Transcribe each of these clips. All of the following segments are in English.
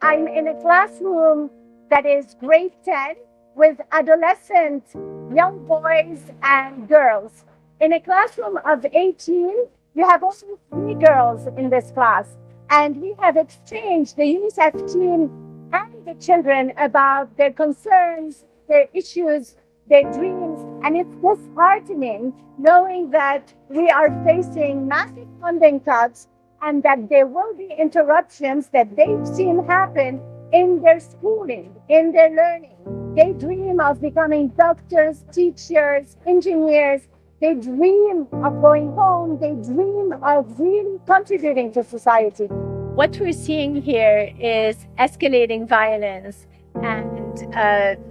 I'm in a classroom that is grade 10 with adolescent young boys and girls. In a classroom of 18, you have also 3 girls in this class. And we have exchanged the UNICEF team and the children about their concerns, their issues, their dreams. And it's disheartening knowing that we are facing massive funding cuts and that there will be interruptions that they've seen happen in their schooling, in their learning. They dream of becoming doctors, teachers, engineers. They dream of going home. They dream of really contributing to society. What we're seeing here is escalating violence and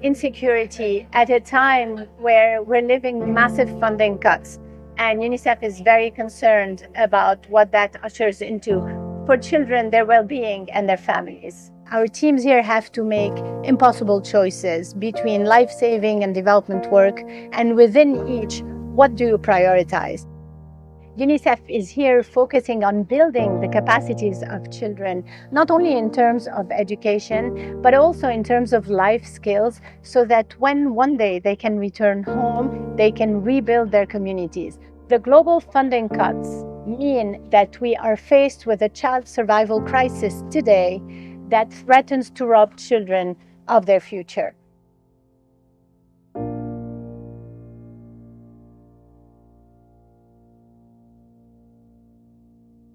insecurity at a time where we're living massive funding cuts. And UNICEF is very concerned about what that ushers into for children, their well-being and their families. Our teams here have to make impossible choices between life-saving and development work, and within each, what do you prioritize? UNICEF is here focusing on building the capacities of children, not only in terms of education, but also in terms of life skills, so that when one day they can return home, they can rebuild their communities. The global funding cuts mean that we are faced with a child survival crisis today that threatens to rob children of their future.